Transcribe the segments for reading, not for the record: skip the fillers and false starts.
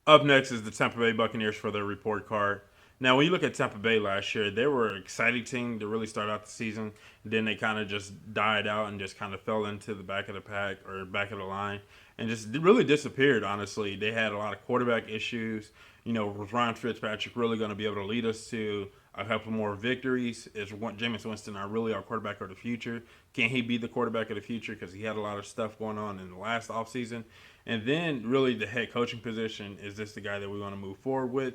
Up next is the Tampa Bay Buccaneers for their report card. Now, when you look at Tampa Bay last year, they were an exciting team to really start out the season. Then they kind of just died out and just kind of fell into the back of the pack or back of the line and just really disappeared, honestly. They had a lot of quarterback issues. Was Ryan Fitzpatrick really going to be able to lead us to a couple more victories? Is Jameis Winston really our quarterback of the future? Can he be the quarterback of the future? Because he had a lot of stuff going on in the last offseason. And then, really, the head coaching position, is this the guy that we want to move forward with?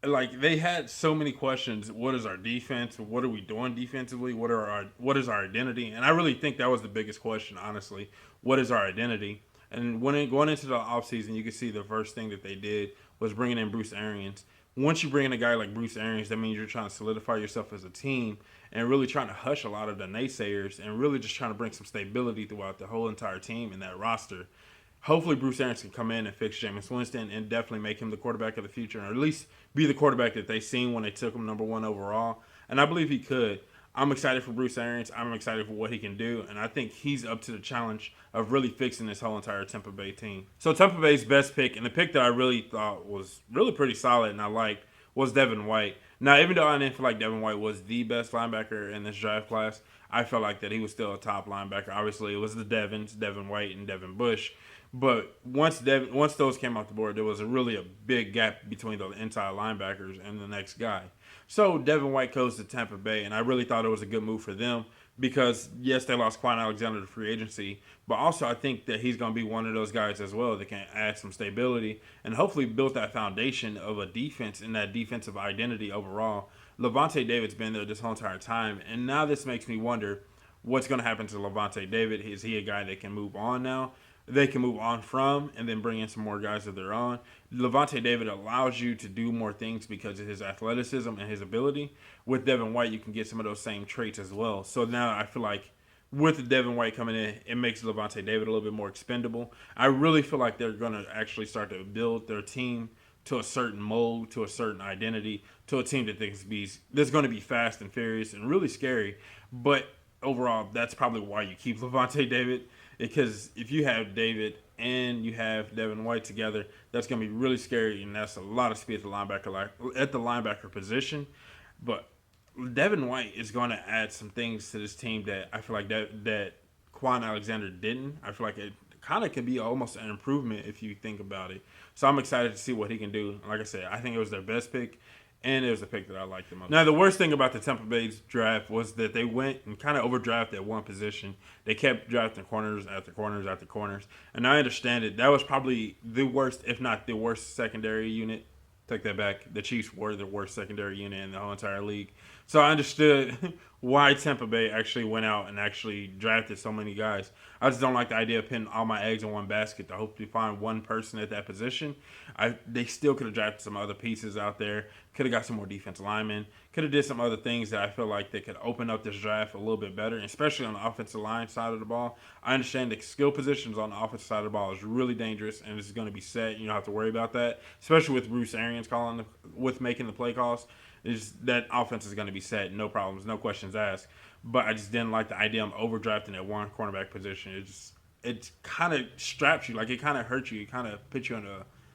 Like, they had so many questions. What is our defense? What are we doing defensively? What is our identity? And I really think that was the biggest question, honestly. What is our identity? And going into the offseason, you can see the first thing that they did was bringing in Bruce Arians. Once you bring in a guy like Bruce Arians, that means you're trying to solidify yourself as a team and really trying to hush a lot of the naysayers and really just trying to bring some stability throughout the whole entire team and that roster. Hopefully Bruce Arians can come in and fix Jameis Winston and definitely make him the quarterback of the future, or at least be the quarterback that they seen when they took him number one overall. And I believe he could. I'm excited for Bruce Arians. I'm excited for what he can do, and I think he's up to the challenge of really fixing this whole entire Tampa Bay team. So Tampa Bay's best pick, and the pick that I really thought was really pretty solid and I liked, was Devin White. Now, even though I didn't feel like Devin White was the best linebacker in this draft class, I felt like that he was still a top linebacker. Obviously, it was the Devin White and Devin Bush. But once those came off the board, there was really a big gap between the inside linebackers and the next guy. So Devin White goes to Tampa Bay, and I really thought it was a good move for them because, yes, they lost Quan Alexander to free agency, but also I think that he's going to be one of those guys as well that can add some stability and hopefully build that foundation of a defense and that defensive identity overall. Levante David's been there this whole entire time, and now this makes me wonder what's going to happen to Levante David. Is he a guy that can move on now? They can move on from and then bring in some more guys of their own. Levante David allows you to do more things because of his athleticism and his ability. With Devin White, you can get some of those same traits as well. So now I feel like with Devin White coming in, it makes Levante David a little bit more expendable. I really feel like they're going to actually start to build their team to a certain mold, to a certain identity, to a team that that's going to be fast and furious and really scary. But overall, that's probably why you keep Levante David, because if you have David and you have Devin White together, that's going to be really scary, and that's a lot of speed at the linebacker position. But Devin White is going to add some things to this team that I feel like that Quan Alexander didn't. I feel like it kind of can be almost an improvement if you think about it. So I'm excited to see what he can do. Like I said, I think it was their best pick, and it was the pick that I liked the most. Now, the worst thing about the Tampa Bay's draft was that they went and kind of overdrafted at one position. They kept drafting corners after corners after corners, and I understand it. That was probably the worst, if not the worst, secondary unit. Take that back. The Chiefs were the worst secondary unit in the whole entire league. So I understood why Tampa Bay actually went out and actually drafted so many guys. I just don't like the idea of putting all my eggs in one basket to hope to find one person at that position. They still could have drafted some other pieces out there. Could have got some more defensive linemen. Could have did some other things that I feel like they could open up this draft a little bit better, especially on the offensive line side of the ball. I understand the skill positions on the offensive side of the ball is really dangerous, and it's going to be set. You don't have to worry about that, especially with Bruce Arians with making the play calls. That offense is going to be set, no problems, no questions asked. But I just didn't like the idea of overdrafting at one cornerback position. It kind of straps you, like it kind of hurts you. It kind of puts you in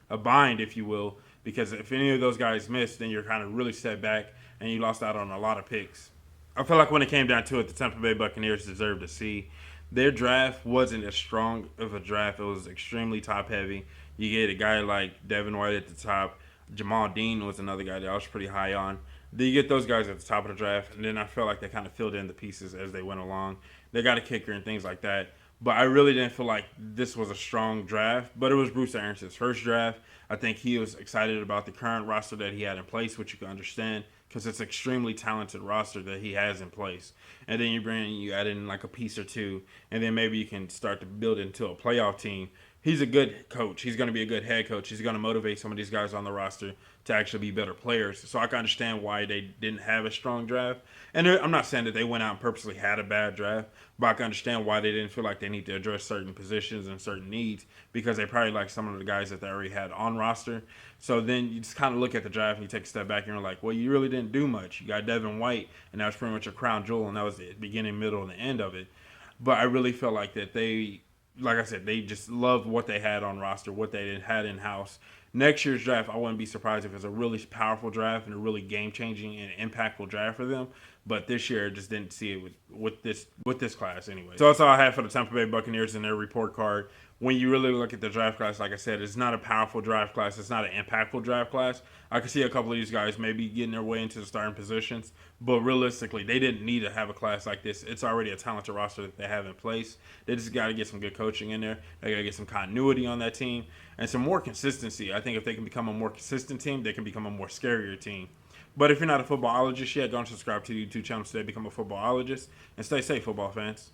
a bind, if you will, because if any of those guys miss, then you're kind of really set back and you lost out on a lot of picks. I feel like when it came down to it, the Tampa Bay Buccaneers deserved a C. Their draft wasn't as strong of a draft. It was extremely top heavy. You get a guy like Devin White at the top. Jamal Dean was another guy that I was pretty high on. Then you get those guys at the top of the draft, and then I felt like they kind of filled in the pieces as they went along. They got a kicker and things like that. But I really didn't feel like this was a strong draft. But it was Bruce Arians' first draft. I think he was excited about the current roster that he had in place, which you can understand because it's an extremely talented roster that he has in place. And then you add in like a piece or two, and then maybe you can start to build into a playoff team. He's a good coach. He's going to be a good head coach. He's going to motivate some of these guys on the roster to actually be better players. So I can understand why they didn't have a strong draft. And I'm not saying that they went out and purposely had a bad draft, but I can understand why they didn't feel like they need to address certain positions and certain needs because they probably like some of the guys that they already had on roster. So then you just kind of look at the draft and you take a step back and you're like, well, you really didn't do much. You got Devin White, and that was pretty much a crown jewel, and that was the beginning, middle, and the end of it. But I really felt like that like I said, they just loved what they had on roster, what they had in house. Next year's draft, I wouldn't be surprised if it's a really powerful draft and a really game changing and impactful draft for them. But this year, I just didn't see it with this class anyway. So that's all I have for the Tampa Bay Buccaneers in their report card. When you really look at the draft class, like I said, it's not a powerful draft class. It's not an impactful draft class. I could see a couple of these guys maybe getting their way into the starting positions, but realistically, they didn't need to have a class like this. It's already a talented roster that they have in place. They just got to get some good coaching in there. They got to get some continuity on that team and some more consistency. I think if they can become a more consistent team, they can become a more scarier team. But if you're not a footballologist yet, go and subscribe to the YouTube channel today. Become a footballologist and stay safe, football fans.